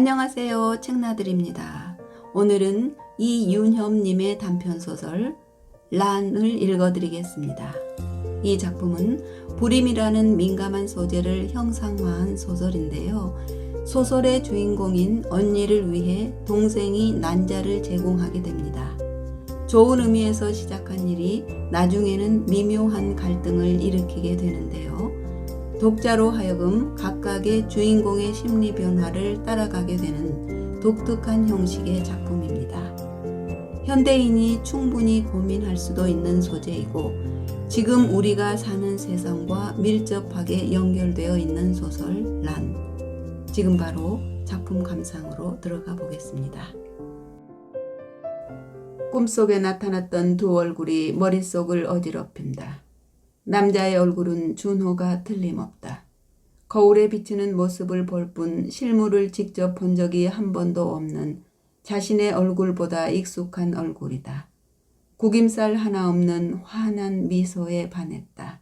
안녕하세요. 책나들입니다. 오늘은 이윤협님의 단편소설 란을 읽어드리겠습니다. 이 작품은 불임이라는 민감한 소재를 형상화한 소설인데요. 소설의 주인공인 언니를 위해 동생이 난자를 제공하게 됩니다. 좋은 의미에서 시작한 일이 나중에는 미묘한 갈등을 일으키게 되는데요. 독자로 하여금 각각의 주인공의 심리 변화를 따라가게 되는 독특한 형식의 작품입니다. 현대인이 충분히 고민할 수도 있는 소재이고 지금 우리가 사는 세상과 밀접하게 연결되어 있는 소설 란. 지금 바로 작품 감상으로 들어가 보겠습니다. 꿈속에 나타났던 두 얼굴이 머릿속을 어지럽힌다. 남자의 얼굴은 준호가 틀림없다. 거울에 비치는 모습을 볼 뿐 실물을 직접 본 적이 한 번도 없는 자신의 얼굴보다 익숙한 얼굴이다. 구김살 하나 없는 환한 미소에 반했다.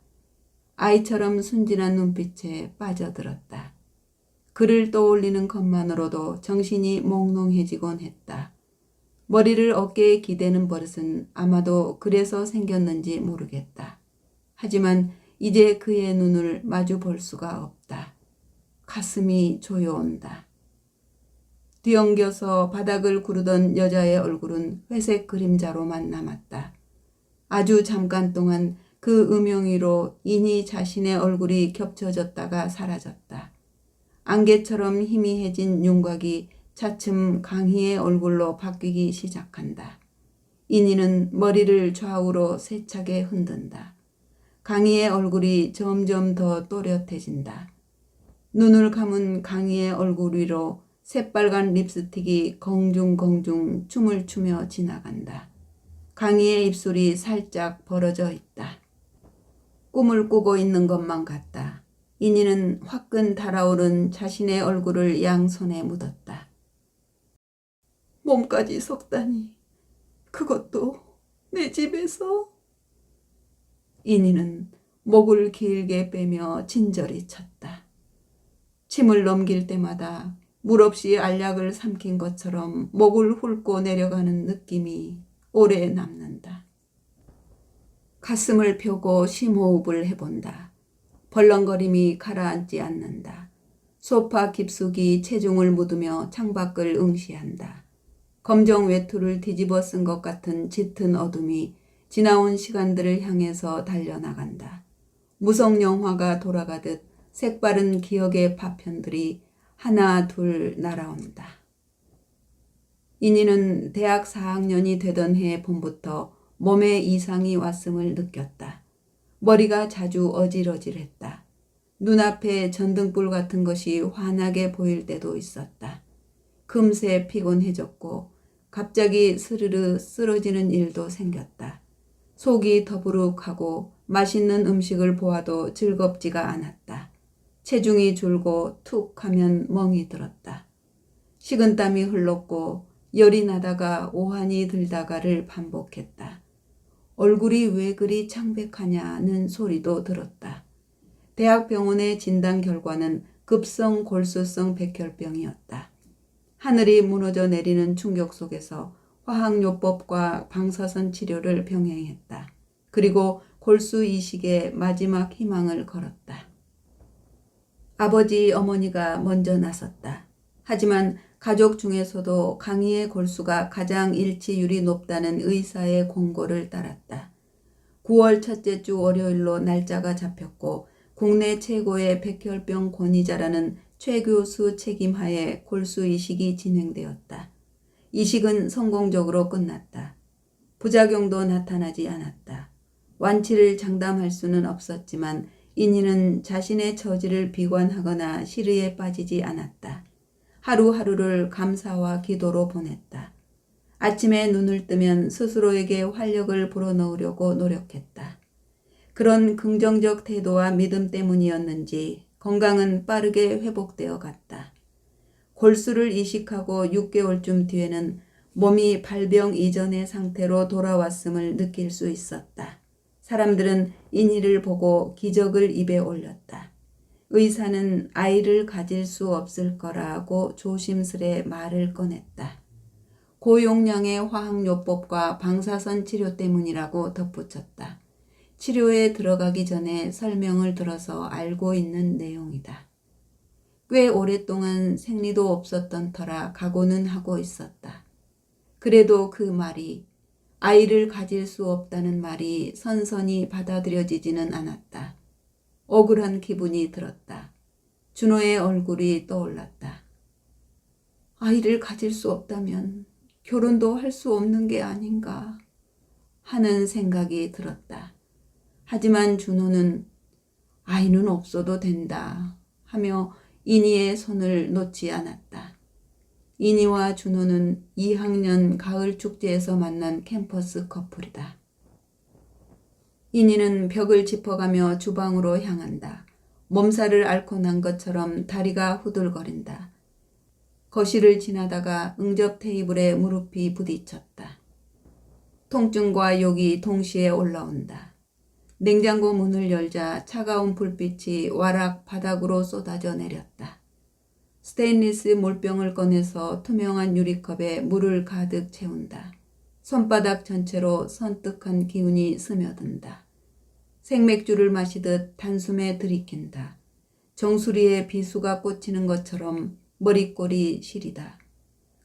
아이처럼 순진한 눈빛에 빠져들었다. 그를 떠올리는 것만으로도 정신이 몽롱해지곤 했다. 머리를 어깨에 기대는 버릇은 아마도 그래서 생겼는지 모르겠다. 하지만 이제 그의 눈을 마주 볼 수가 없다. 가슴이 조여온다. 뒤엉겨서 바닥을 구르던 여자의 얼굴은 회색 그림자로만 남았다. 아주 잠깐 동안 그 음영위로 이니 자신의 얼굴이 겹쳐졌다가 사라졌다. 안개처럼 희미해진 윤곽이 차츰 강희의 얼굴로 바뀌기 시작한다. 이니는 머리를 좌우로 세차게 흔든다. 강희의 얼굴이 점점 더 또렷해진다. 눈을 감은 강희의 얼굴 위로 새빨간 립스틱이 공중공중 춤을 추며 지나간다. 강희의 입술이 살짝 벌어져 있다. 꿈을 꾸고 있는 것만 같다. 이니는 화끈 달아오른 자신의 얼굴을 양손에 묻었다. 몸까지 썩다니, 그것도 내 집에서? 이니는 목을 길게 빼며 진저리 쳤다. 침을 넘길 때마다 물없이 알약을 삼킨 것처럼 목을 훑고 내려가는 느낌이 오래 남는다. 가슴을 펴고 심호흡을 해본다. 벌렁거림이 가라앉지 않는다. 소파 깊숙이 체중을 묻으며 창밖을 응시한다. 검정 외투를 뒤집어 쓴 것 같은 짙은 어둠이 지나온 시간들을 향해서 달려나간다. 무성 영화가 돌아가듯 색바른 기억의 파편들이 하나 둘 날아온다. 이니는 대학 4학년이 되던 해 봄부터 몸에 이상이 왔음을 느꼈다. 머리가 자주 어질어질했다. 눈앞에 전등불 같은 것이 환하게 보일 때도 있었다. 금세 피곤해졌고 갑자기 스르르 쓰러지는 일도 생겼다. 속이 더부룩하고 맛있는 음식을 보아도 즐겁지가 않았다. 체중이 줄고 툭 하면 멍이 들었다. 식은땀이 흘렀고 열이 나다가 오한이 들다가를 반복했다. 얼굴이 왜 그리 창백하냐는 소리도 들었다. 대학병원의 진단 결과는 급성 골수성 백혈병이었다. 하늘이 무너져 내리는 충격 속에서 화학요법과 방사선 치료를 병행했다. 그리고 골수 이식의 마지막 희망을 걸었다. 아버지, 어머니가 먼저 나섰다. 하지만 가족 중에서도 강희의 골수가 가장 일치율이 높다는 의사의 공고를 따랐다. 9월 첫째 주 월요일로 날짜가 잡혔고 국내 최고의 백혈병 권위자라는 최 교수 책임하에 골수 이식이 진행되었다. 이식은 성공적으로 끝났다. 부작용도 나타나지 않았다. 완치를 장담할 수는 없었지만 이니는 자신의 처지를 비관하거나 시리에 빠지지 않았다. 하루하루를 감사와 기도로 보냈다. 아침에 눈을 뜨면 스스로에게 활력을 불어넣으려고 노력했다. 그런 긍정적 태도와 믿음 때문이었는지 건강은 빠르게 회복되어 갔다. 골수를 이식하고 6개월쯤 뒤에는 몸이 발병 이전의 상태로 돌아왔음을 느낄 수 있었다. 사람들은 이니를 보고 기적을 입에 올렸다. 의사는 아이를 가질 수 없을 거라고 조심스레 말을 꺼냈다. 고용량의 화학요법과 방사선 치료 때문이라고 덧붙였다. 치료에 들어가기 전에 설명을 들어서 알고 있는 내용이다. 꽤 오랫동안 생리도 없었던 터라 각오는 하고 있었다. 그래도 그 말이, 아이를 가질 수 없다는 말이 선선히 받아들여지지는 않았다. 억울한 기분이 들었다. 준호의 얼굴이 떠올랐다. 아이를 가질 수 없다면 결혼도 할 수 없는 게 아닌가 하는 생각이 들었다. 하지만 준호는 아이는 없어도 된다 하며 이니의 손을 놓지 않았다. 이니와 준호는 2학년 가을 축제에서 만난 캠퍼스 커플이다. 이니는 벽을 짚어가며 주방으로 향한다. 몸살을 앓고 난 것처럼 다리가 후들거린다. 거실을 지나다가 응접 테이블에 무릎이 부딪혔다. 통증과 욕이 동시에 올라온다. 냉장고 문을 열자 차가운 불빛이 와락 바닥으로 쏟아져 내렸다. 스테인리스 물병을 꺼내서 투명한 유리컵에 물을 가득 채운다. 손바닥 전체로 선뜩한 기운이 스며든다. 생맥주를 마시듯 단숨에 들이킨다. 정수리에 비수가 꽂히는 것처럼 머리꼴이 시리다.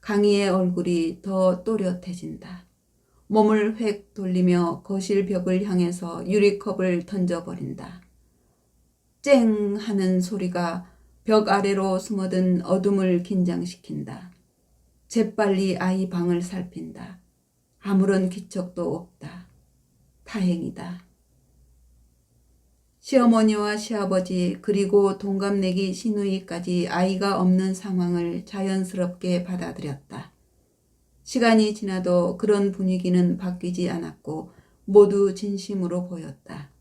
강희의 얼굴이 더 또렷해진다. 몸을 획 돌리며 거실 벽을 향해서 유리컵을 던져버린다. 쨍 하는 소리가 벽 아래로 숨어든 어둠을 긴장시킨다. 재빨리 아이 방을 살핀다. 아무런 기척도 없다. 다행이다. 시어머니와 시아버지 그리고 동갑내기 시누이까지 아이가 없는 상황을 자연스럽게 받아들였다. 시간이 지나도 그런 분위기는 바뀌지 않았고 모두 진심으로 보였다.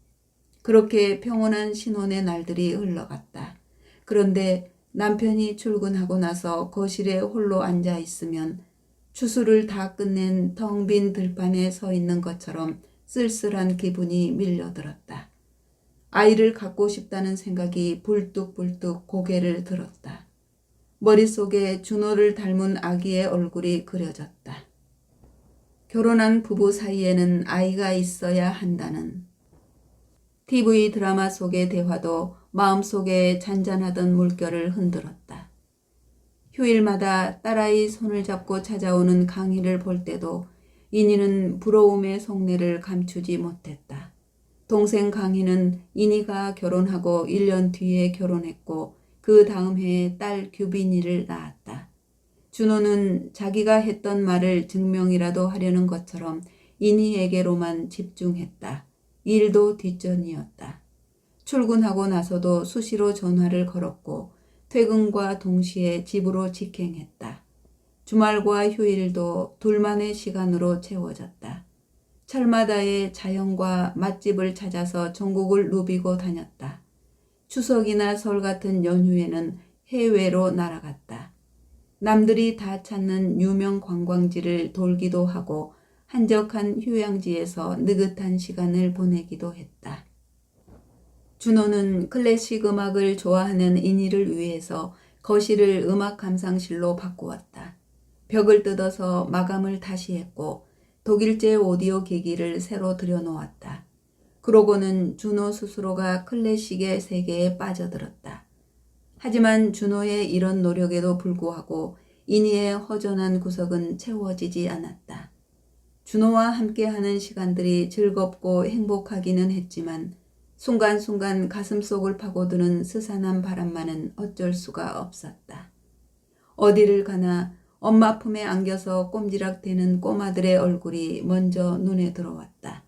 그렇게 평온한 신혼의 날들이 흘러갔다. 그런데 남편이 출근하고 나서 거실에 홀로 앉아 있으면 추수를 다 끝낸 텅 빈 들판에 서 있는 것처럼 쓸쓸한 기분이 밀려들었다. 아이를 갖고 싶다는 생각이 불뚝불뚝 고개를 들었다. 머릿속에 준호를 닮은 아기의 얼굴이 그려졌다. 결혼한 부부 사이에는 아이가 있어야 한다는 TV 드라마 속의 대화도 마음속에 잔잔하던 물결을 흔들었다. 휴일마다 딸아이 손을 잡고 찾아오는 강희를 볼 때도 이니는 부러움의 속내를 감추지 못했다. 동생 강희는 이니가 결혼하고 1년 뒤에 결혼했고 그 다음 해에 딸 규빈이를 낳았다. 준호는 자기가 했던 말을 증명이라도 하려는 것처럼 이니에게로만 집중했다. 일도 뒷전이었다. 출근하고 나서도 수시로 전화를 걸었고 퇴근과 동시에 집으로 직행했다. 주말과 휴일도 둘만의 시간으로 채워졌다. 철마다의 자연과 맛집을 찾아서 전국을 누비고 다녔다. 추석이나 설 같은 연휴에는 해외로 날아갔다. 남들이 다 찾는 유명 관광지를 돌기도 하고 한적한 휴양지에서 느긋한 시간을 보내기도 했다. 준호는 클래식 음악을 좋아하는 이니를 위해서 거실을 음악 감상실로 바꾸었다. 벽을 뜯어서 마감을 다시 했고 독일제 오디오 기기를 새로 들여놓았다. 그러고는 준호 스스로가 클래식의 세계에 빠져들었다. 하지만 준호의 이런 노력에도 불구하고 이니의 허전한 구석은 채워지지 않았다. 준호와 함께하는 시간들이 즐겁고 행복하기는 했지만 순간순간 가슴속을 파고드는 스산한 바람만은 어쩔 수가 없었다. 어디를 가나 엄마 품에 안겨서 꼼지락대는 꼬마들의 얼굴이 먼저 눈에 들어왔다.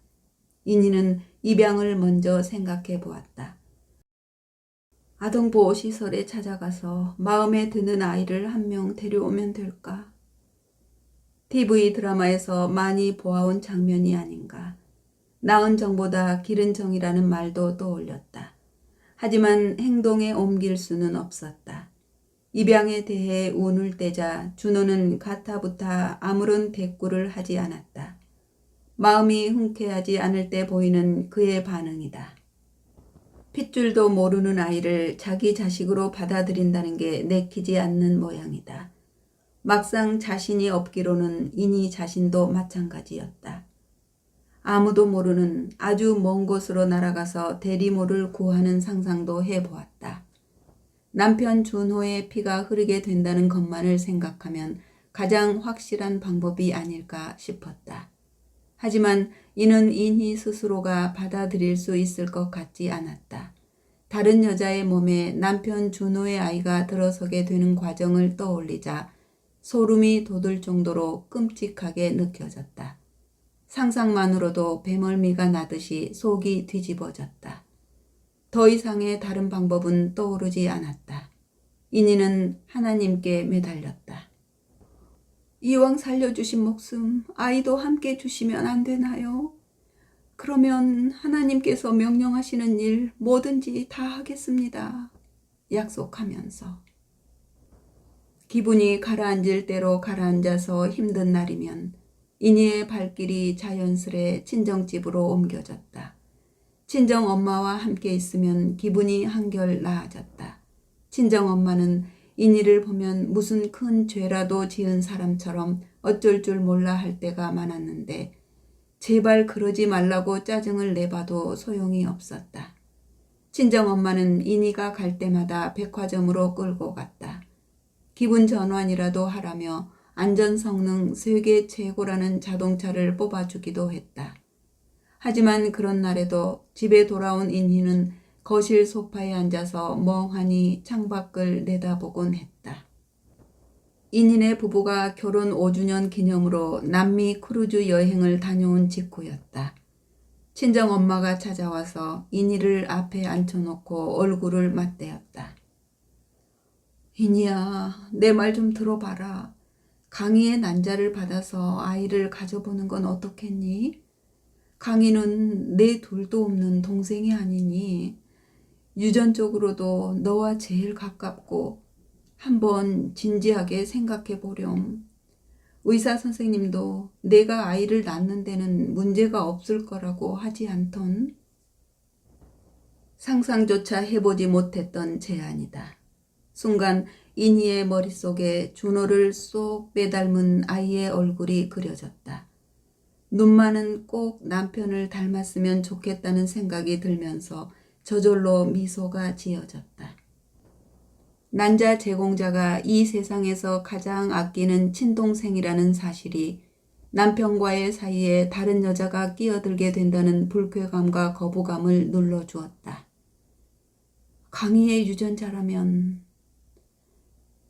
이니는 입양을 먼저 생각해 보았다. 아동보호시설에 찾아가서 마음에 드는 아이를 한 명 데려오면 될까? TV 드라마에서 많이 보아온 장면이 아닌가. 낳은 정보다 기른 정이라는 말도 떠올렸다. 하지만 행동에 옮길 수는 없었다. 입양에 대해 운을 떼자 준호는 가타부타 아무런 대꾸를 하지 않았다. 마음이 흔쾌하지 않을 때 보이는 그의 반응이다. 핏줄도 모르는 아이를 자기 자식으로 받아들인다는 게 내키지 않는 모양이다. 막상 자신이 없기로는 이니 자신도 마찬가지였다. 아무도 모르는 아주 먼 곳으로 날아가서 대리모를 구하는 상상도 해보았다. 남편 준호의 피가 흐르게 된다는 것만을 생각하면 가장 확실한 방법이 아닐까 싶었다. 하지만 이는 인희 스스로가 받아들일 수 있을 것 같지 않았다. 다른 여자의 몸에 남편 준호의 아이가 들어서게 되는 과정을 떠올리자 소름이 돋을 정도로 끔찍하게 느껴졌다. 상상만으로도 배멀미가 나듯이 속이 뒤집어졌다. 더 이상의 다른 방법은 떠오르지 않았다. 인희는 하나님께 매달렸다. 이왕 살려주신 목숨, 아이도 함께 주시면 안 되나요? 그러면 하나님께서 명령하시는 일 뭐든지 다 하겠습니다. 약속하면서. 기분이 가라앉을 대로 가라앉아서 힘든 날이면 인희의 발길이 자연스레 친정집으로 옮겨졌다. 친정엄마와 함께 있으면 기분이 한결 나아졌다. 친정엄마는 인희를 보면 무슨 큰 죄라도 지은 사람처럼 어쩔 줄 몰라 할 때가 많았는데 제발 그러지 말라고 짜증을 내봐도 소용이 없었다. 친정엄마는 인희가 갈 때마다 백화점으로 끌고 갔다. 기분 전환이라도 하라며 안전성능 세계 최고라는 자동차를 뽑아주기도 했다. 하지만 그런 날에도 집에 돌아온 인희는 거실 소파에 앉아서 멍하니 창밖을 내다보곤 했다. 인희네 부부가 결혼 5주년 기념으로 남미 크루즈 여행을 다녀온 직후였다. 친정엄마가 찾아와서 인희를 앞에 앉혀놓고 얼굴을 맞대었다. 인희야, 내 말 좀 들어봐라. 강희의 난자를 받아서 아이를 가져보는 건 어떻겠니? 강희는 내 둘도 없는 동생이 아니니 유전적으로도 너와 제일 가깝고 한번 진지하게 생각해 보렴. 의사 선생님도 내가 아이를 낳는 데는 문제가 없을 거라고 하지 않던? 상상조차 해보지 못했던 제안이다. 순간 인희의 머릿속에 준호를 쏙 빼닮은 아이의 얼굴이 그려졌다. 눈만은 꼭 남편을 닮았으면 좋겠다는 생각이 들면서 저절로 미소가 지어졌다. 난자 제공자가 이 세상에서 가장 아끼는 친동생이라는 사실이 남편과의 사이에 다른 여자가 끼어들게 된다는 불쾌감과 거부감을 눌러주었다. 강희의 유전자라면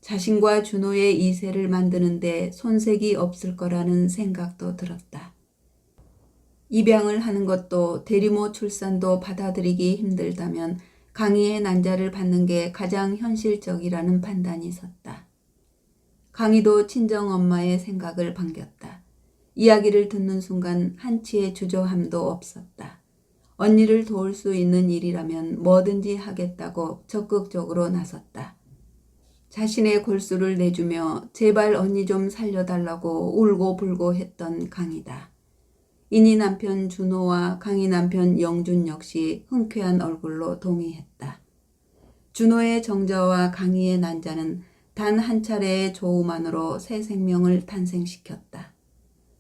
자신과 준호의 이세를 만드는데 손색이 없을 거라는 생각도 들었다. 입양을 하는 것도 대리모 출산도 받아들이기 힘들다면 강희의 난자를 받는 게 가장 현실적이라는 판단이 섰다. 강희도 친정엄마의 생각을 반겼다. 이야기를 듣는 순간 한치의 주저함도 없었다. 언니를 도울 수 있는 일이라면 뭐든지 하겠다고 적극적으로 나섰다. 자신의 골수를 내주며 제발 언니 좀 살려달라고 울고불고 했던 강희다. 인희 남편 준호와 강희 남편 영준 역시 흔쾌한 얼굴로 동의했다. 준호의 정자와 강희의 난자는 단 한 차례의 조우만으로 새 생명을 탄생시켰다.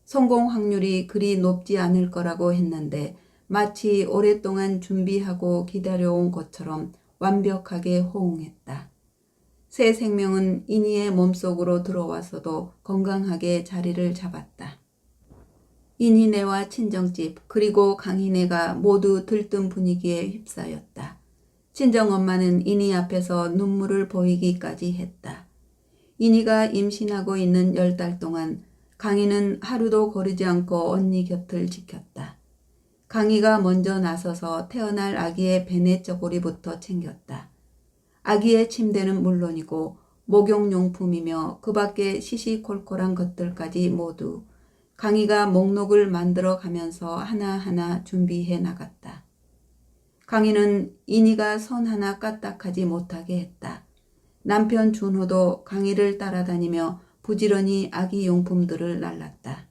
성공 확률이 그리 높지 않을 거라고 했는데 마치 오랫동안 준비하고 기다려온 것처럼 완벽하게 호응했다. 새 생명은 인희의 몸속으로 들어와서도 건강하게 자리를 잡았다. 인희네와 친정집 그리고 강희네가 모두 들뜬 분위기에 휩싸였다. 친정엄마는 인희 앞에서 눈물을 보이기까지 했다. 인희가 임신하고 있는 10달 동안 강희는 하루도 거르지 않고 언니 곁을 지켰다. 강희가 먼저 나서서 태어날 아기의 베넷저고리부터 챙겼다. 아기의 침대는 물론이고 목욕용품이며 그 밖에 시시콜콜한 것들까지 모두 강희가 목록을 만들어 가면서 하나하나 준비해 나갔다. 강희는 인희가 선 하나 까딱하지 못하게 했다. 남편 준호도 강희를 따라다니며 부지런히 아기 용품들을 날랐다.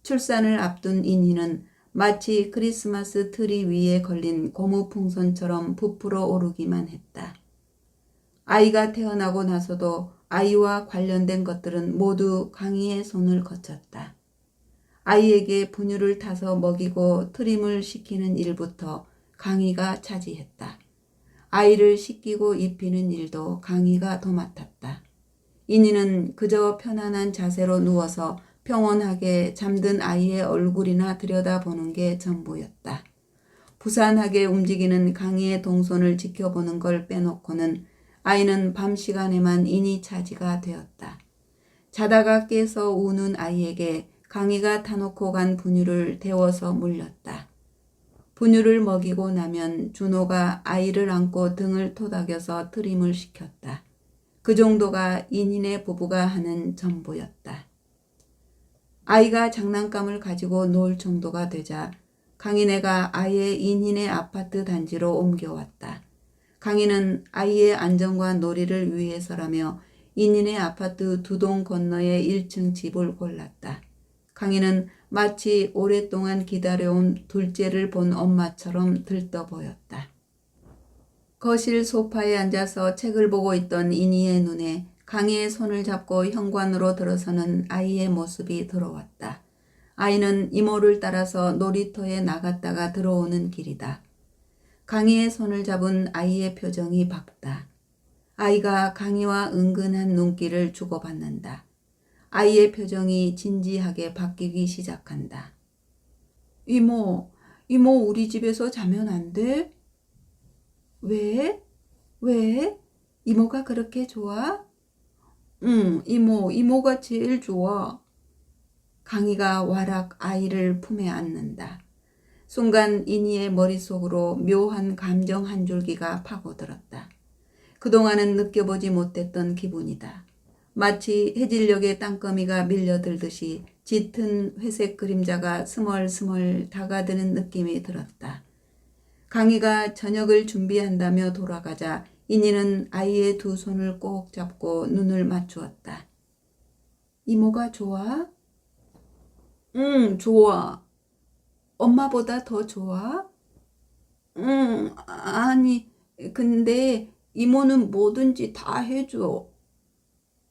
출산을 앞둔 인희는 마치 크리스마스 트리 위에 걸린 고무풍선처럼 부풀어 오르기만 했다. 아이가 태어나고 나서도 아이와 관련된 것들은 모두 강희의 손을 거쳤다. 아이에게 분유를 타서 먹이고 트림을 시키는 일부터 강희가 차지했다. 아이를 씻기고 입히는 일도 강희가 도맡았다. 이니는 그저 편안한 자세로 누워서 평온하게 잠든 아이의 얼굴이나 들여다보는 게 전부였다. 부산하게 움직이는 강희의 동선을 지켜보는 걸 빼놓고는 아이는 밤 시간에만 인이 차지가 되었다. 자다가 깨서 우는 아이에게 강희가 타놓고 간 분유를 데워서 물렸다. 분유를 먹이고 나면 준호가 아이를 안고 등을 토닥여서 트림을 시켰다. 그 정도가 인인의 부부가 하는 전부였다. 아이가 장난감을 가지고 놀 정도가 되자 강인애가 아이의 인인의 아파트 단지로 옮겨왔다. 강인은 아이의 안전과 놀이를 위해서라며 인인의 아파트 2동 건너의 1층 집을 골랐다. 강인은 마치 오랫동안 기다려온 둘째를 본 엄마처럼 들떠 보였다. 거실 소파에 앉아서 책을 보고 있던 인희의 눈에 강희의 손을 잡고 현관으로 들어서는 아이의 모습이 들어왔다. 아이는 이모를 따라서 놀이터에 나갔다가 들어오는 길이다. 강희의 손을 잡은 아이의 표정이 밝다. 아이가 강희와 은근한 눈길을 주고받는다. 아이의 표정이 진지하게 바뀌기 시작한다. 이모 우리 집에서 자면 안 돼? 왜? 왜? 이모가 그렇게 좋아? 응, 이모가 제일 좋아. 강희가 와락 아이를 품에 안는다. 순간 인희의 머릿속으로 묘한 감정 한 줄기가 파고들었다. 그동안은 느껴보지 못했던 기분이다. 마치 해질녘의 땅거미가 밀려들듯이 짙은 회색 그림자가 스멀스멀 다가드는 느낌이 들었다. 강희가 저녁을 준비한다며 돌아가자 인희는 아이의 두 손을 꼭 잡고 눈을 맞추었다. 이모가 좋아? 응, 좋아. 엄마보다 더 좋아? 응, 아니, 근데 이모는 뭐든지 다 해줘.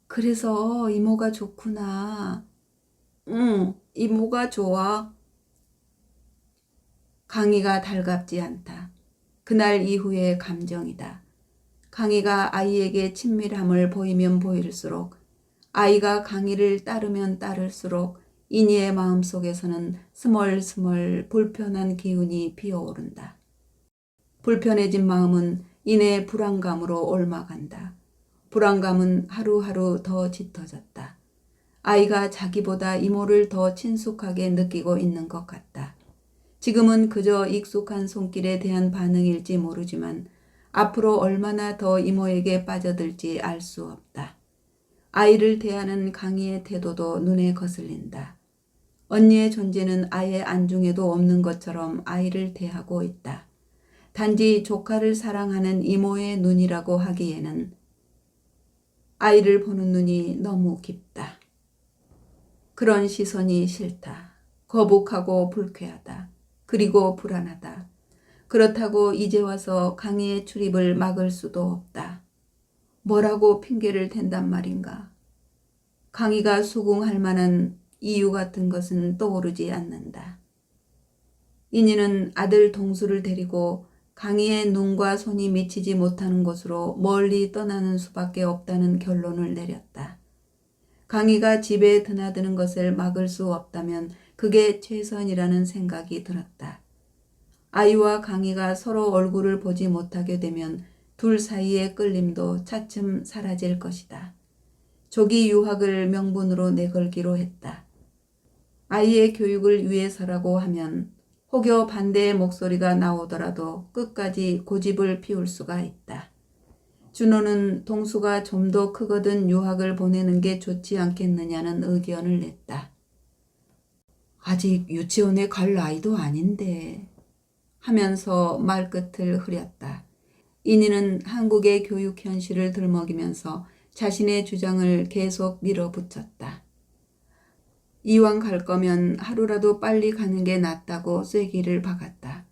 그래서 이모가 좋구나. 응, 이모가 좋아. 강희가 달갑지 않다. 그날 이후의 감정이다. 강희가 아이에게 친밀함을 보이면 보일수록 아이가 강희를 따르면 따를수록 인희의 마음속에서는 스멀스멀 불편한 기운이 피어오른다. 불편해진 마음은 이내 불안감으로 옮아간다. 불안감은 하루하루 더 짙어졌다. 아이가 자기보다 이모를 더 친숙하게 느끼고 있는 것 같다. 지금은 그저 익숙한 손길에 대한 반응일지 모르지만 앞으로 얼마나 더 이모에게 빠져들지 알 수 없다. 아이를 대하는 강희의 태도도 눈에 거슬린다. 언니의 존재는 아예 안중에도 없는 것처럼 아이를 대하고 있다. 단지 조카를 사랑하는 이모의 눈이라고 하기에는 아이를 보는 눈이 너무 깊다. 그런 시선이 싫다. 거북하고 불쾌하다. 그리고 불안하다. 그렇다고 이제 와서 강희의 출입을 막을 수도 없다. 뭐라고 핑계를 댄단 말인가. 강희가 수긍할 만한 이유 같은 것은 떠오르지 않는다. 인희는 아들 동수를 데리고 강희의 눈과 손이 미치지 못하는 곳으로 멀리 떠나는 수밖에 없다는 결론을 내렸다. 강희가 집에 드나드는 것을 막을 수 없다면 그게 최선이라는 생각이 들었다. 아이와 강희가 서로 얼굴을 보지 못하게 되면 둘 사이의 끌림도 차츰 사라질 것이다. 조기 유학을 명분으로 내걸기로 했다. 아이의 교육을 위해서라고 하면 혹여 반대의 목소리가 나오더라도 끝까지 고집을 피울 수가 있다. 준호는 동수가 좀 더 크거든 유학을 보내는 게 좋지 않겠느냐는 의견을 냈다. 아직 유치원에 갈 나이도 아닌데 하면서 말끝을 흐렸다. 인희는 한국의 교육 현실을 들먹이면서 자신의 주장을 계속 밀어붙였다. 이왕 갈 거면 하루라도 빨리 가는 게 낫다고 쐐기를 박았다.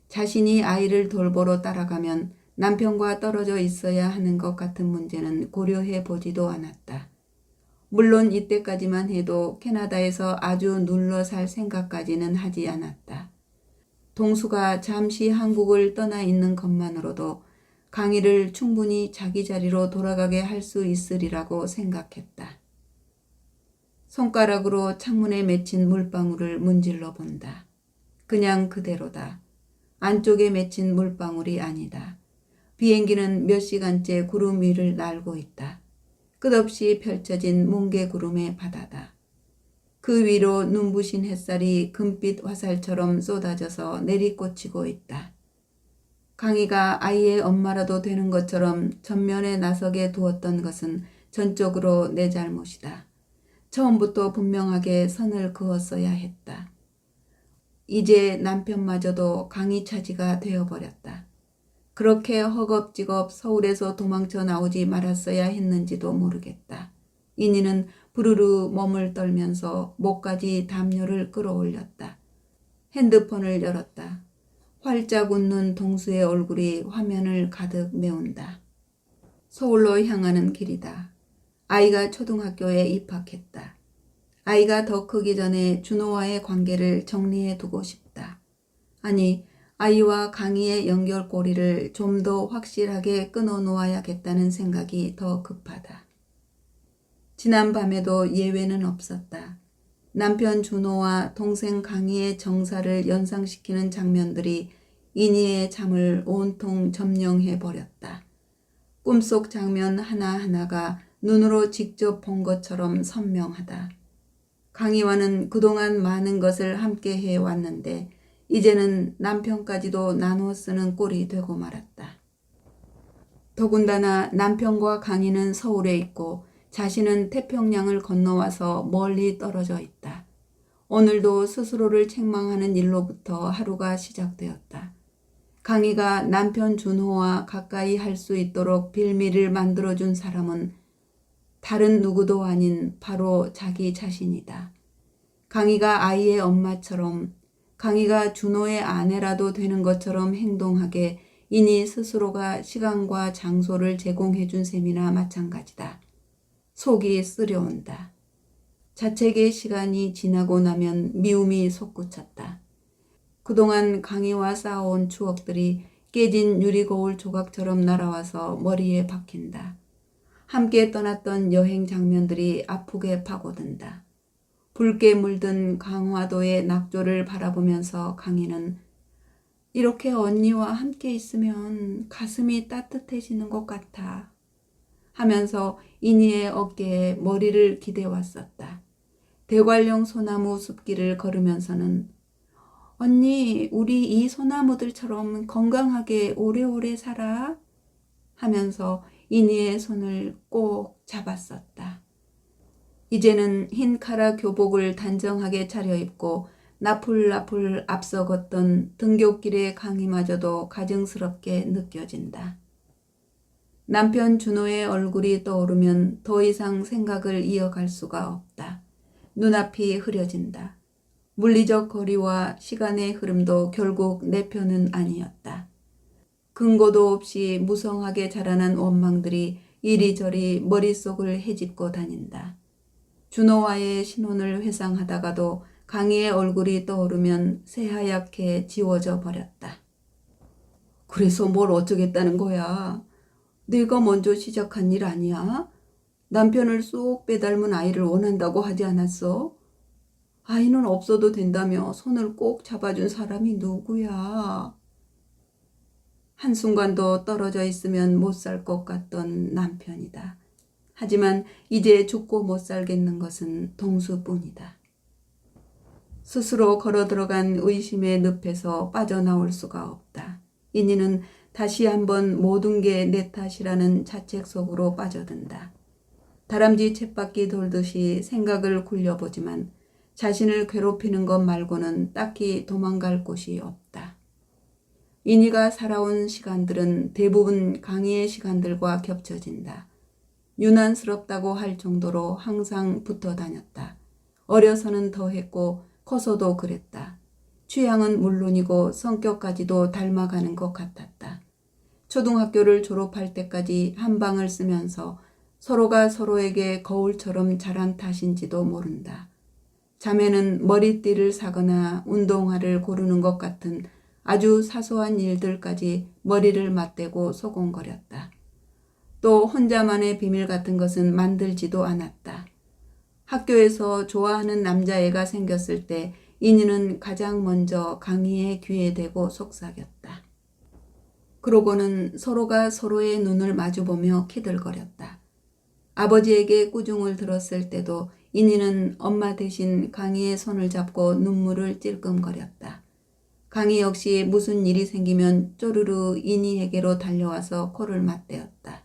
자신이 아이를 돌보러 따라가면 남편과 떨어져 있어야 하는 것 같은 문제는 고려해 보지도 않았다. 물론 이때까지만 해도 캐나다에서 아주 눌러 살 생각까지는 하지 않았다. 동수가 잠시 한국을 떠나 있는 것만으로도 강희를 충분히 자기 자리로 돌아가게 할 수 있으리라고 생각했다. 손가락으로 창문에 맺힌 물방울을 문질러 본다. 그냥 그대로다. 안쪽에 맺힌 물방울이 아니다. 비행기는 몇 시간째 구름 위를 날고 있다. 끝없이 펼쳐진 뭉게구름의 바다다. 그 위로 눈부신 햇살이 금빛 화살처럼 쏟아져서 내리꽂히고 있다. 강희가 아이의 엄마라도 되는 것처럼 전면에 나서게 두었던 것은 전적으로 내 잘못이다. 처음부터 분명하게 선을 그었어야 했다. 이제 남편마저도 강희 차지가 되어버렸다. 그렇게 허겁지겁 서울에서 도망쳐 나오지 말았어야 했는지도 모르겠다. 이니는 부르르 몸을 떨면서 목까지 담요를 끌어올렸다. 핸드폰을 열었다. 활짝 웃는 동수의 얼굴이 화면을 가득 메운다. 서울로 향하는 길이다. 아이가 초등학교에 입학했다. 아이가 더 크기 전에 준호와의 관계를 정리해 두고 싶다. 아니, 아이와 강희의 연결고리를 좀 더 확실하게 끊어 놓아야겠다는 생각이 더 급하다. 지난 밤에도 예외는 없었다. 남편 준호와 동생 강희의 정사를 연상시키는 장면들이 이니의 잠을 온통 점령해 버렸다. 꿈속 장면 하나하나가 눈으로 직접 본 것처럼 선명하다. 강희와는 그동안 많은 것을 함께 해왔는데 이제는 남편까지도 나눠 쓰는 꼴이 되고 말았다. 더군다나 남편과 강희는 서울에 있고 자신은 태평양을 건너와서 멀리 떨어져 있다. 오늘도 스스로를 책망하는 일로부터 하루가 시작되었다. 강희가 남편 준호와 가까이 할 수 있도록 빌미를 만들어준 사람은 다른 누구도 아닌 바로 자기 자신이다. 강희가 아이의 엄마처럼, 강희가 준호의 아내라도 되는 것처럼 행동하게 이니 스스로가 시간과 장소를 제공해준 셈이나 마찬가지다. 속이 쓰려온다. 자책의 시간이 지나고 나면 미움이 솟구쳤다. 그동안 강희와 쌓아온 추억들이 깨진 유리거울 조각처럼 날아와서 머리에 박힌다. 함께 떠났던 여행 장면들이 아프게 파고든다. 붉게 물든 강화도의 낙조를 바라보면서 강희는 이렇게 언니와 함께 있으면 가슴이 따뜻해지는 것 같아 하면서 이니의 어깨에 머리를 기대왔었다. 대관령 소나무 숲길을 걸으면서는 언니, 우리 이 소나무들처럼 건강하게 오래오래 살아 하면서 이니의 손을 꼭 잡았었다. 이제는 흰 카라 교복을 단정하게 차려입고 나풀나풀 앞서 걷던 등굣길의 강희마저도 가증스럽게 느껴진다. 남편 준호의 얼굴이 떠오르면 더 이상 생각을 이어갈 수가 없다. 눈앞이 흐려진다. 물리적 거리와 시간의 흐름도 결국 내 편은 아니었다. 근거도 없이 무성하게 자라난 원망들이 이리저리 머릿속을 헤집고 다닌다. 준호와의 신혼을 회상하다가도 강희의 얼굴이 떠오르면 새하얗게 지워져 버렸다. 그래서 뭘 어쩌겠다는 거야? 내가 먼저 시작한 일 아니야? 남편을 쏙 빼닮은 아이를 원한다고 하지 않았어? 아이는 없어도 된다며 손을 꼭 잡아준 사람이 누구야? 한순간도 떨어져 있으면 못 살 것 같던 남편이다. 하지만 이제 죽고 못 살겠는 것은 동수뿐이다. 스스로 걸어 들어간 의심의 늪에서 빠져나올 수가 없다. 이니는 다시 한번 모든 게 내 탓이라는 자책 속으로 빠져든다. 다람쥐 쳇바퀴 돌듯이 생각을 굴려보지만 자신을 괴롭히는 것 말고는 딱히 도망갈 곳이 없다. 이니가 살아온 시간들은 대부분 강희의 시간들과 겹쳐진다. 유난스럽다고 할 정도로 항상 붙어 다녔다. 어려서는 더했고 커서도 그랬다. 취향은 물론이고 성격까지도 닮아가는 것 같았다. 초등학교를 졸업할 때까지 한 방을 쓰면서 서로가 서로에게 거울처럼 자란 탓인지도 모른다. 자매는 머리띠를 사거나 운동화를 고르는 것 같은 아주 사소한 일들까지 머리를 맞대고 소곤거렸다. 또 혼자만의 비밀 같은 것은 만들지도 않았다. 학교에서 좋아하는 남자애가 생겼을 때 인희는 가장 먼저 강희의 귀에 대고 속삭였다. 그러고는 서로가 서로의 눈을 마주보며 키들거렸다. 아버지에게 꾸중을 들었을 때도 인희는 엄마 대신 강희의 손을 잡고 눈물을 찔끔거렸다. 강희 역시 무슨 일이 생기면 쪼르르 인희에게로 달려와서 코를 맞대었다.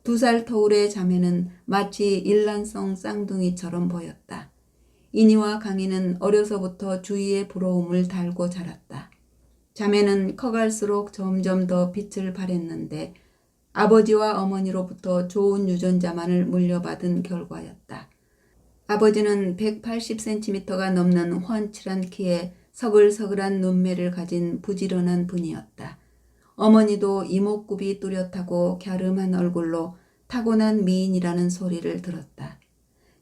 2살 터울의 자매는 마치 일란성 쌍둥이처럼 보였다. 인희와 강희는 어려서부터 주위의 부러움을 달고 자랐다. 자매는 커갈수록 점점 더 빛을 발했는데 아버지와 어머니로부터 좋은 유전자만을 물려받은 결과였다. 아버지는 180cm가 넘는 훤칠한 키에 서글서글한 눈매를 가진 부지런한 분이었다. 어머니도 이목구비 뚜렷하고 갸름한 얼굴로 타고난 미인이라는 소리를 들었다.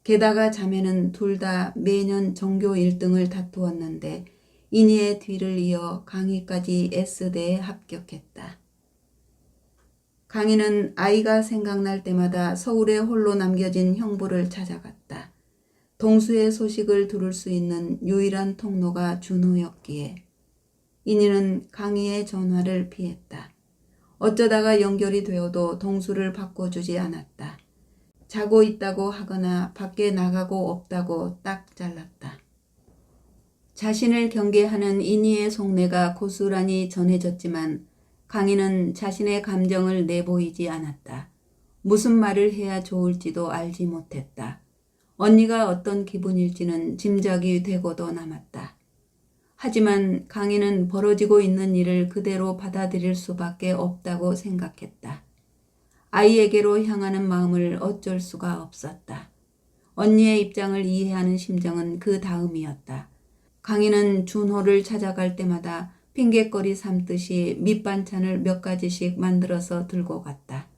게다가 자매는 둘 다 매년 전교 1등을 다투었는데 인희의 뒤를 이어 강희까지 S대에 합격했다. 강희는 아이가 생각날 때마다 서울에 홀로 남겨진 형부를 찾아갔다. 동수의 소식을 들을 수 있는 유일한 통로가 준호였기에 인희는 강희의 전화를 피했다. 어쩌다가 연결이 되어도 동수를 바꿔주지 않았다. 자고 있다고 하거나 밖에 나가고 없다고 딱 잘랐다. 자신을 경계하는 인희의 속내가 고스란히 전해졌지만 강희는 자신의 감정을 내보이지 않았다. 무슨 말을 해야 좋을지도 알지 못했다. 언니가 어떤 기분일지는 짐작이 되고도 남았다. 하지만 강희는 벌어지고 있는 일을 그대로 받아들일 수밖에 없다고 생각했다. 아이에게로 향하는 마음을 어쩔 수가 없었다. 언니의 입장을 이해하는 심정은 그 다음이었다. 강희는 준호를 찾아갈 때마다 핑곗거리 삼듯이 밑반찬을 몇 가지씩 만들어서 들고 갔다.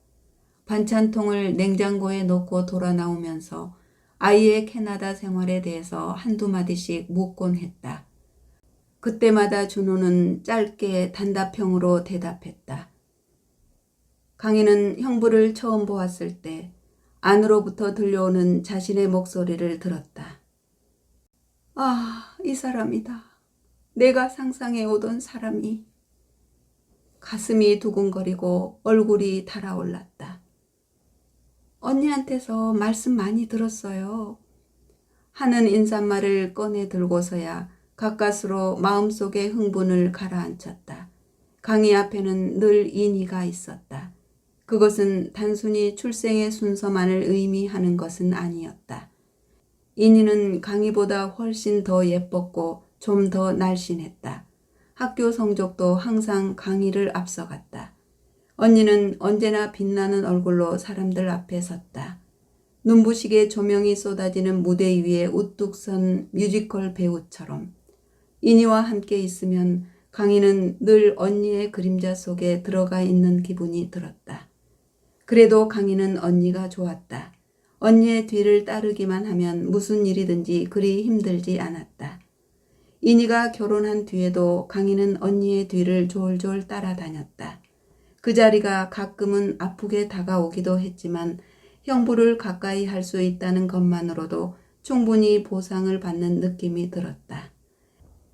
반찬통을 냉장고에 넣고 돌아 나오면서 아이의 캐나다 생활에 대해서 한두 마디씩 묻곤 했다. 그때마다 준호는 짧게 단답형으로 대답했다. 강희는 형부를 처음 보았을 때 안으로부터 들려오는 자신의 목소리를 들었다. 아, 이 사람이다. 내가 상상해 오던 사람이. 가슴이 두근거리고 얼굴이 달아올랐다. 언니한테서 말씀 많이 들었어요. 하는 인사말을 꺼내 들고서야 가까스로 마음속의 흥분을 가라앉혔다. 강희 앞에는 늘 인희가 있었다. 그것은 단순히 출생의 순서만을 의미하는 것은 아니었다. 인희는 강희보다 훨씬 더 예뻤고 좀 더 날씬했다. 학교 성적도 항상 강희를 앞서갔다. 언니는 언제나 빛나는 얼굴로 사람들 앞에 섰다. 눈부시게 조명이 쏟아지는 무대 위에 우뚝 선 뮤지컬 배우처럼. 인희와 함께 있으면 강희는 늘 언니의 그림자 속에 들어가 있는 기분이 들었다. 그래도 강희는 언니가 좋았다. 언니의 뒤를 따르기만 하면 무슨 일이든지 그리 힘들지 않았다. 인희가 결혼한 뒤에도 강희는 언니의 뒤를 졸졸 따라다녔다. 그 자리가 가끔은 아프게 다가오기도 했지만 형부를 가까이 할 수 있다는 것만으로도 충분히 보상을 받는 느낌이 들었다.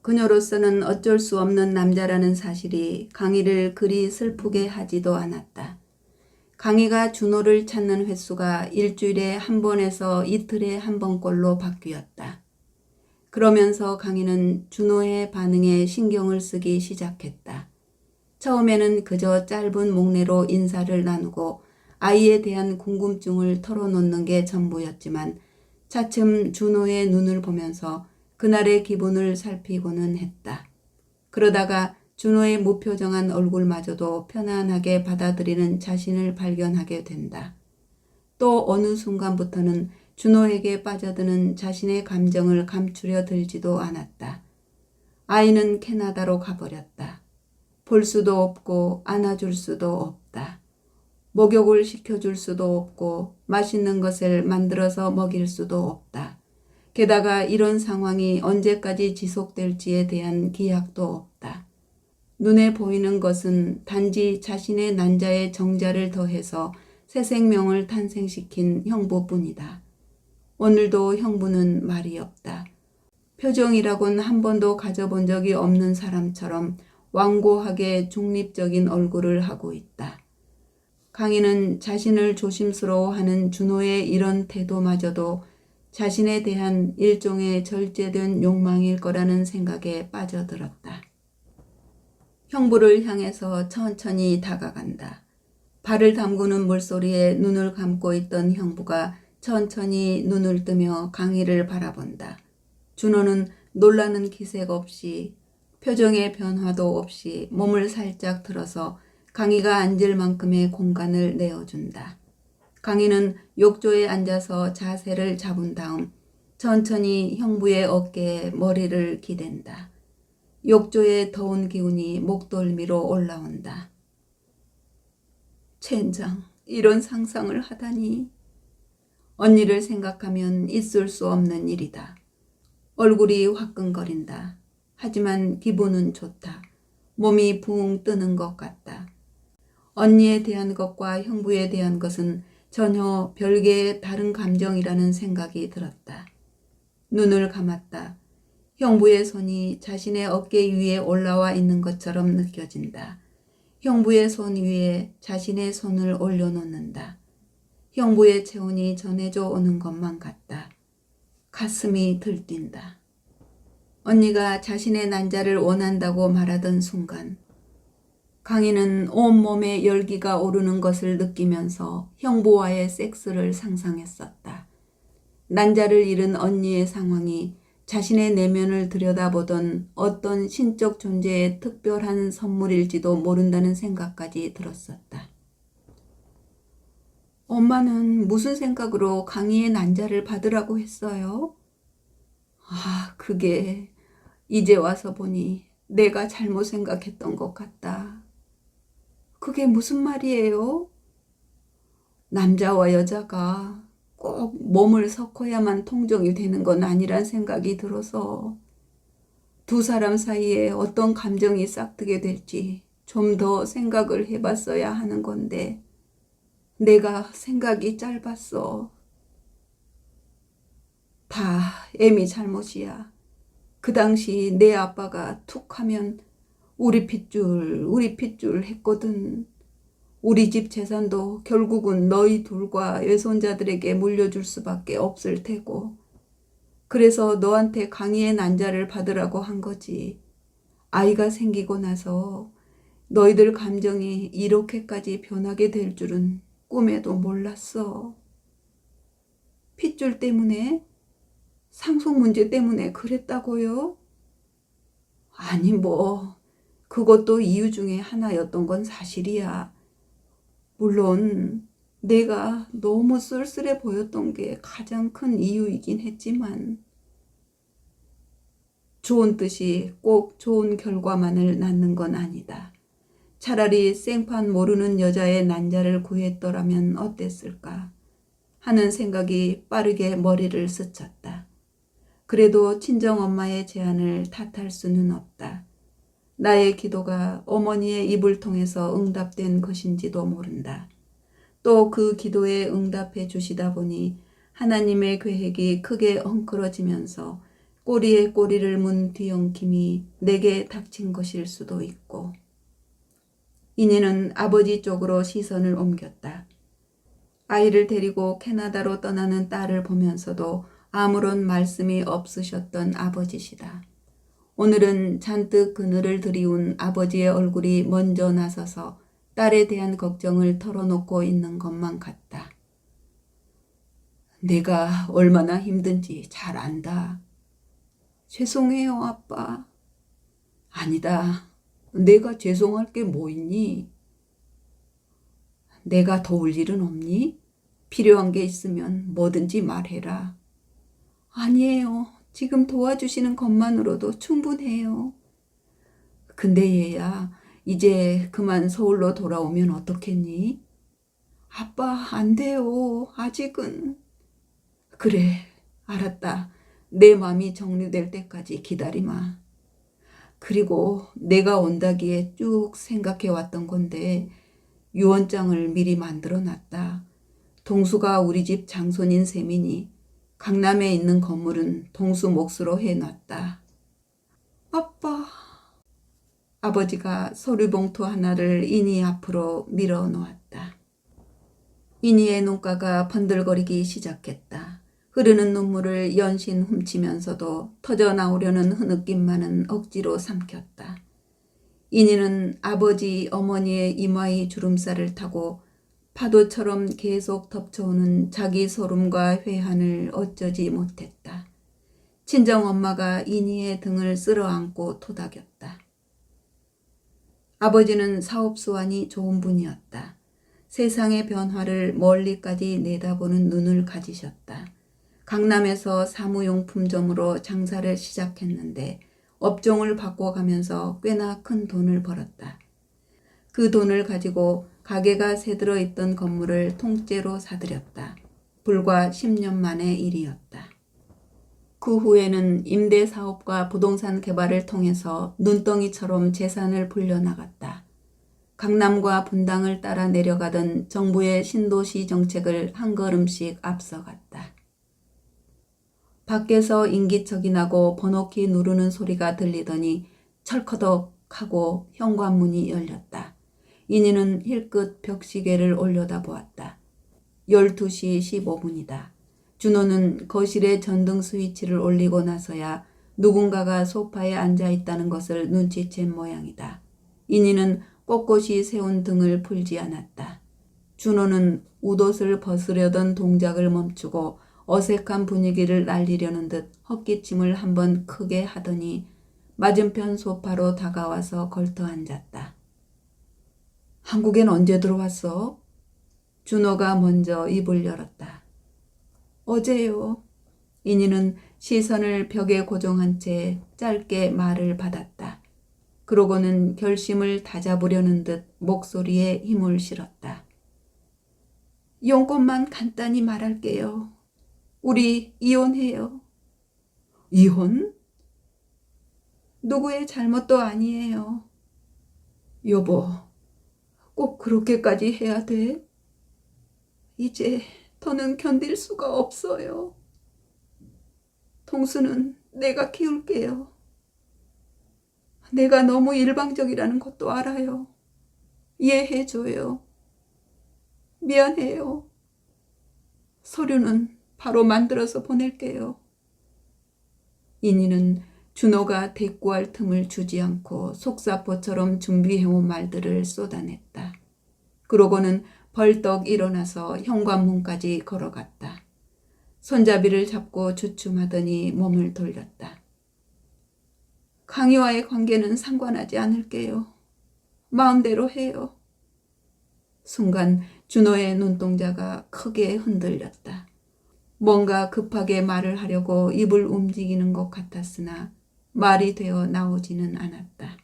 그녀로서는 어쩔 수 없는 남자라는 사실이 강희를 그리 슬프게 하지도 않았다. 강희가 준호를 찾는 횟수가 일주일에 한 번에서 이틀에 한 번꼴로 바뀌었다. 그러면서 강희는 준호의 반응에 신경을 쓰기 시작했다. 처음에는 그저 짧은 목례로 인사를 나누고 아이에 대한 궁금증을 털어놓는 게 전부였지만 차츰 준호의 눈을 보면서 그날의 기분을 살피고는 했다. 그러다가 준호의 무표정한 얼굴마저도 편안하게 받아들이는 자신을 발견하게 된다. 또 어느 순간부터는 준호에게 빠져드는 자신의 감정을 감추려 들지도 않았다. 아이는 캐나다로 가버렸다. 볼 수도 없고 안아줄 수도 없다. 목욕을 시켜줄 수도 없고 맛있는 것을 만들어서 먹일 수도 없다. 게다가 이런 상황이 언제까지 지속될지에 대한 기약도 없다. 눈에 보이는 것은 단지 자신의 난자에 정자를 더해서 새 생명을 탄생시킨 형부뿐이다. 오늘도 형부는 말이 없다. 표정이라곤 한 번도 가져본 적이 없는 사람처럼 완고하게 중립적인 얼굴을 하고 있다. 강희는 자신을 조심스러워하는 준호의 이런 태도마저도 자신에 대한 일종의 절제된 욕망일 거라는 생각에 빠져들었다. 형부를 향해서 천천히 다가간다. 발을 담그는 물소리에 눈을 감고 있던 형부가 천천히 눈을 뜨며 강희를 바라본다. 준호는 놀라는 기색 없이 표정의 변화도 없이 몸을 살짝 들어서 강희가 앉을 만큼의 공간을 내어준다. 강희는 욕조에 앉아서 자세를 잡은 다음 천천히 형부의 어깨에 머리를 기댄다. 욕조의 더운 기운이 목덜미로 올라온다. 젠장, 이런 상상을 하다니. 언니를 생각하면 있을 수 없는 일이다. 얼굴이 화끈거린다. 하지만 기분은 좋다. 몸이 붕 뜨는 것 같다. 언니에 대한 것과 형부에 대한 것은 전혀 별개의 다른 감정이라는 생각이 들었다. 눈을 감았다. 형부의 손이 자신의 어깨 위에 올라와 있는 것처럼 느껴진다. 형부의 손 위에 자신의 손을 올려놓는다. 형부의 체온이 전해져 오는 것만 같다. 가슴이 들뛴다. 언니가 자신의 난자를 원한다고 말하던 순간 강희는 온몸에 열기가 오르는 것을 느끼면서 형부와의 섹스를 상상했었다. 난자를 잃은 언니의 상황이 자신의 내면을 들여다보던 어떤 신적 존재의 특별한 선물일지도 모른다는 생각까지 들었었다. 엄마는 무슨 생각으로 강희의 난자를 받으라고 했어요? 그게 이제 와서 보니 내가 잘못 생각했던 것 같다. 그게 무슨 말이에요? 남자와 여자가 꼭 몸을 섞어야만 통정이 되는 건 아니란 생각이 들어서 두 사람 사이에 어떤 감정이 싹트게 될지 좀 더 생각을 해봤어야 하는 건데 내가 생각이 짧았어. 다 애미 잘못이야. 그 당시 내 아빠가 툭 하면 우리 핏줄 했거든. 우리 집 재산도 결국은 너희 둘과 외손자들에게 물려줄 수밖에 없을 테고. 그래서 너한테 강희의 난자를 받으라고 한 거지. 아이가 생기고 나서 너희들 감정이 이렇게까지 변하게 될 줄은 꿈에도 몰랐어. 핏줄 때문에? 상속 문제 때문에 그랬다고요? 아니 그것도 이유 중에 하나였던 건 사실이야. 물론 내가 너무 쓸쓸해 보였던 게 가장 큰 이유이긴 했지만 좋은 뜻이 꼭 좋은 결과만을 낳는 건 아니다. 차라리 생판 모르는 여자의 난자를 구했더라면 어땠을까 하는 생각이 빠르게 머리를 스쳤다. 그래도 친정엄마의 제안을 탓할 수는 없다. 나의 기도가 어머니의 입을 통해서 응답된 것인지도 모른다. 또 그 기도에 응답해 주시다 보니 하나님의 계획이 크게 엉클어지면서 꼬리에 꼬리를 문 뒤엉킴이 내게 닥친 것일 수도 있고. 이내는 아버지 쪽으로 시선을 옮겼다. 아이를 데리고 캐나다로 떠나는 딸을 보면서도 아무런 말씀이 없으셨던 아버지시다. 오늘은 잔뜩 그늘을 들이운 아버지의 얼굴이 먼저 나서서 딸에 대한 걱정을 털어놓고 있는 것만 같다. 내가 얼마나 힘든지 잘 안다. 죄송해요, 아빠. 아니다. 내가 죄송할 게 뭐 있니? 내가 도울 일은 없니? 필요한 게 있으면 뭐든지 말해라. 아니에요. 지금 도와주시는 것만으로도 충분해요. 근데 얘야, 이제 그만 서울로 돌아오면 어떻겠니? 아빠, 안 돼요. 아직은. 그래, 알았다. 내 맘이 정리될 때까지 기다리마. 그리고 내가 온다기에 쭉 생각해 왔던 건데 유언장을 미리 만들어 놨다. 동수가 우리 집 장손인 셈이니 강남에 있는 건물은 동수 몫으로 해놨다. 아빠. 아버지가 서류봉투 하나를 이니 앞으로 밀어 놓았다. 이니의 눈가가 번들거리기 시작했다. 흐르는 눈물을 연신 훔치면서도 터져나오려는 흐느낌만은 억지로 삼켰다. 이니는 아버지 어머니의 이마의 주름살을 타고 파도처럼 계속 덮쳐오는 자기 소름과 회한을 어쩌지 못했다. 친정엄마가 이니의 등을 쓸어안고 토닥였다. 아버지는 사업수완이 좋은 분이었다. 세상의 변화를 멀리까지 내다보는 눈을 가지셨다. 강남에서 사무용품점으로 장사를 시작했는데 업종을 바꿔가면서 꽤나 큰 돈을 벌었다. 그 돈을 가지고 가게가 새들어 있던 건물을 통째로 사들였다. 불과 10년 만의 일이었다. 그 후에는 임대사업과 부동산 개발을 통해서 눈덩이처럼 재산을 불려나갔다. 강남과 분당을 따라 내려가던 정부의 신도시 정책을 한 걸음씩 앞서갔다. 밖에서 인기척이 나고 번호키 누르는 소리가 들리더니 철커덕 하고 현관문이 열렸다. 이니는 힐끗 벽시계를 올려다보았다. 12시 15분이다. 준호는 거실에 전등 스위치를 올리고 나서야 누군가가 소파에 앉아있다는 것을 눈치챈 모양이다. 이니는 꼿꼿이 세운 등을 풀지 않았다. 준호는 웃옷을 벗으려던 동작을 멈추고 어색한 분위기를 날리려는 듯 헛기침을 한번 크게 하더니 맞은편 소파로 다가와서 걸터 앉았다. 한국엔 언제 들어왔어? 준호가 먼저 입을 열었다. 어제요. 이니는 시선을 벽에 고정한 채 짧게 말을 받았다. 그러고는 결심을 다잡으려는 듯 목소리에 힘을 실었다. 용건만 간단히 말할게요. 우리 이혼해요. 이혼? 누구의 잘못도 아니에요. 여보, 꼭 그렇게까지 해야 돼? 이제 더는 견딜 수가 없어요. 동수는 내가 키울게요. 내가 너무 일방적이라는 것도 알아요. 이해해줘요. 미안해요. 서류는 바로 만들어서 보낼게요. 이니는 준호가 대꾸할 틈을 주지 않고 속사포처럼 준비해온 말들을 쏟아냈다. 그러고는 벌떡 일어나서 현관문까지 걸어갔다. 손잡이를 잡고 주춤하더니 몸을 돌렸다. 강희와의 관계는 상관하지 않을게요. 마음대로 해요. 순간 준호의 눈동자가 크게 흔들렸다. 뭔가 급하게 말을 하려고 입을 움직이는 것 같았으나 말이 되어 나오지는 않았다.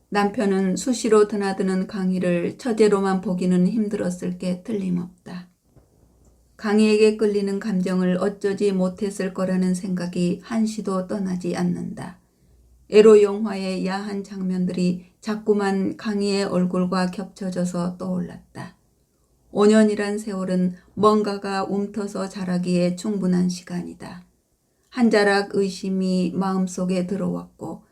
남편은 수시로 드나드는 강희를 처제로만 보기는 힘들었을 게 틀림없다. 강희에게 끌리는 감정을 어쩌지 못했을 거라는 생각이 한시도 떠나지 않는다. 에로 영화의 야한 장면들이 자꾸만 강희의 얼굴과 겹쳐져서 떠올랐다. 5년이란 세월은 뭔가가 움터서 자라기에 충분한 시간이다. 한 자락 의심이 마음속에 들어왔고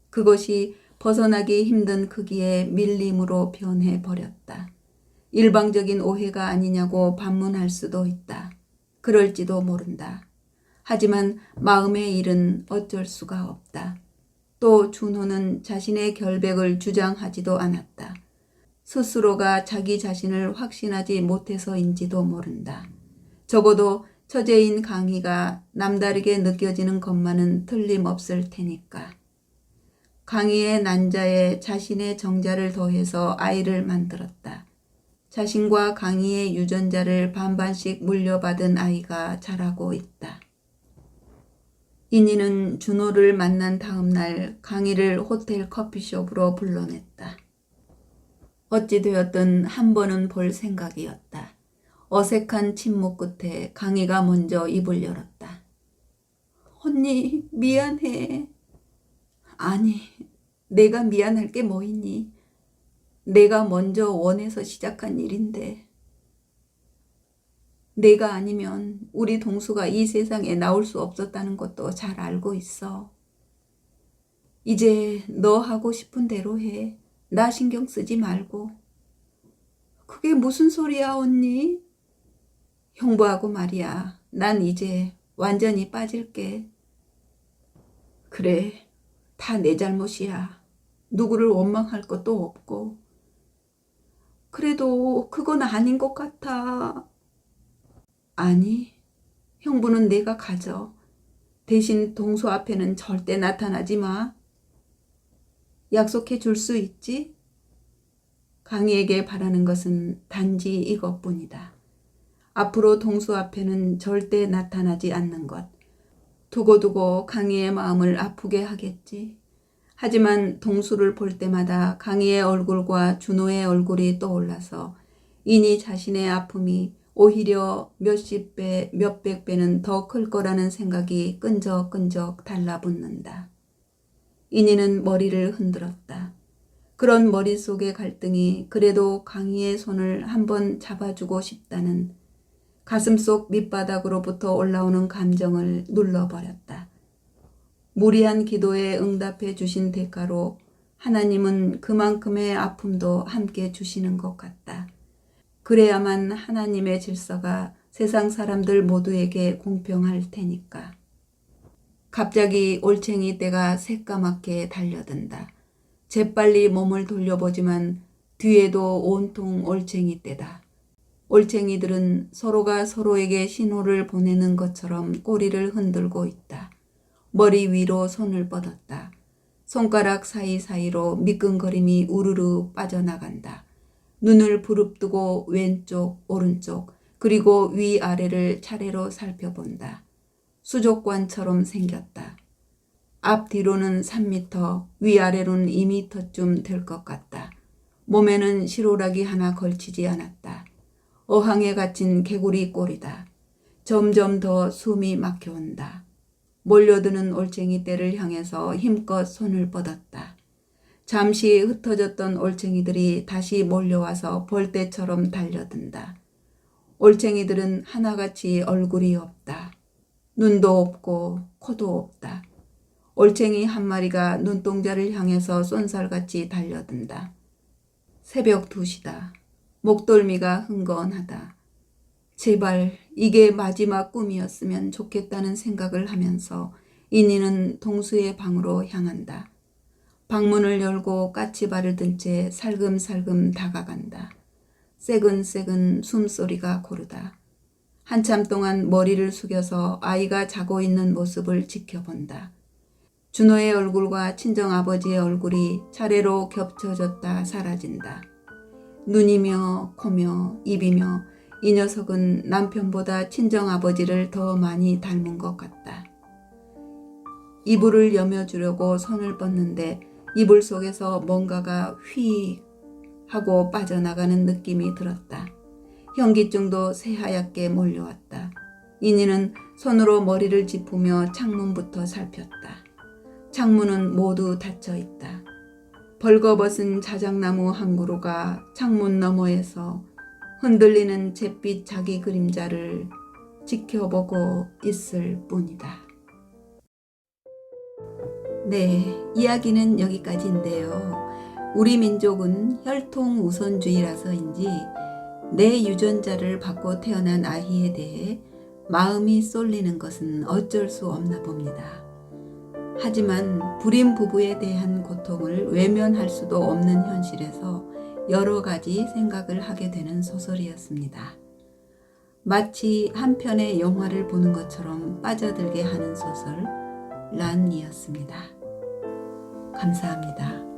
그것이 벗어나기 힘든 크기의 밀림으로 변해버렸다. 일방적인 오해가 아니냐고 반문할 수도 있다. 그럴지도 모른다. 하지만 마음의 일은 어쩔 수가 없다. 또 준호는 자신의 결백을 주장하지도 않았다. 스스로가 자기 자신을 확신하지 못해서인지도 모른다. 적어도 처제인 강희가 남다르게 느껴지는 것만은 틀림없을 테니까. 강희의 난자에 자신의 정자를 더해서 아이를 만들었다. 자신과 강희의 유전자를 반반씩 물려받은 아이가 자라고 있다. 인희는 준호를 만난 다음 날 강희를 호텔 커피숍으로 불러냈다. 어찌되었든 한 번은 볼 생각이었다. 어색한 침묵 끝에 강희가 먼저 입을 열었다. 언니, 미안해. 아니, 내가 미안할 게 뭐 있니? 내가 먼저 원해서 시작한 일인데. 내가 아니면 우리 동수가 이 세상에 나올 수 없었다는 것도 잘 알고 있어. 이제 너 하고 싶은 대로 해. 나 신경 쓰지 말고. 그게 무슨 소리야, 언니? 형부하고 말이야. 난 이제 완전히 빠질게. 그래, 다 내 잘못이야. 누구를 원망할 것도 없고. 그래도 그건 아닌 것 같아. 아니, 형부는 내가 가져. 대신 동수 앞에는 절대 나타나지 마. 약속해 줄 수 있지? 강희에게 바라는 것은 단지 이것뿐이다. 앞으로 동수 앞에는 절대 나타나지 않는 것. 두고두고 강희의 마음을 아프게 하겠지. 하지만 동수를 볼 때마다 강희의 얼굴과 준호의 얼굴이 떠올라서 인희 자신의 아픔이 오히려 몇십 배, 몇백 배는 더 클 거라는 생각이 끈적끈적 달라붙는다. 인희는 머리를 흔들었다. 그런 머릿속의 갈등이 그래도 강희의 손을 한번 잡아주고 싶다는 가슴속 밑바닥으로부터 올라오는 감정을 눌러버렸다. 무리한 기도에 응답해 주신 대가로 하나님은 그만큼의 아픔도 함께 주시는 것 같다. 그래야만 하나님의 질서가 세상 사람들 모두에게 공평할 테니까. 갑자기 올챙이 떼가 새까맣게 달려든다. 재빨리 몸을 돌려보지만 뒤에도 온통 올챙이 떼다. 올챙이들은 서로가 서로에게 신호를 보내는 것처럼 꼬리를 흔들고 있다. 머리 위로 손을 뻗었다. 손가락 사이사이로 미끈거림이 우르르 빠져나간다. 눈을 부릅뜨고 왼쪽, 오른쪽, 그리고 위아래를 차례로 살펴본다. 수족관처럼 생겼다. 앞뒤로는 3m, 위아래로는 2m쯤 될 것 같다. 몸에는 실오라기 하나 걸치지 않았다. 어항에 갇힌 개구리 꼴이다. 점점 더 숨이 막혀온다. 몰려드는 올챙이 떼를 향해서 힘껏 손을 뻗었다. 잠시 흩어졌던 올챙이들이 다시 몰려와서 벌떼처럼 달려든다. 올챙이들은 하나같이 얼굴이 없다. 눈도 없고 코도 없다. 올챙이 한 마리가 눈동자를 향해서 쏜살같이 달려든다. 새벽 2시다. 목덜미가 흥건하다. 제발 이게 마지막 꿈이었으면 좋겠다는 생각을 하면서 인희는 동수의 방으로 향한다. 방문을 열고 까치발을 든 채 살금살금 다가간다. 새근새근 숨소리가 고르다. 한참 동안 머리를 숙여서 아이가 자고 있는 모습을 지켜본다. 준호의 얼굴과 친정아버지의 얼굴이 차례로 겹쳐졌다 사라진다. 눈이며 코며 입이며 이 녀석은 남편보다 친정아버지를 더 많이 닮은 것 같다. 이불을 여며주려고 손을 뻗는데 이불 속에서 뭔가가 휘 하고 빠져나가는 느낌이 들었다. 현기증도 새하얗게 몰려왔다. 인희는 손으로 머리를 짚으며 창문부터 살폈다. 창문은 모두 닫혀 있다. 벌거벗은 자작나무 한 그루가 창문 너머에서 흔들리는 잿빛 자기 그림자를 지켜보고 있을 뿐이다. 네, 이야기는 여기까지인데요. 우리 민족은 혈통 우선주의라서인지 내 유전자를 받고 태어난 아이에 대해 마음이 쏠리는 것은 어쩔 수 없나 봅니다. 하지만 불임 부부에 대한 고통을 외면할 수도 없는 현실에서 여러 가지 생각을 하게 되는 소설이었습니다. 마치 한 편의 영화를 보는 것처럼 빠져들게 하는 소설 란이었습니다. 감사합니다.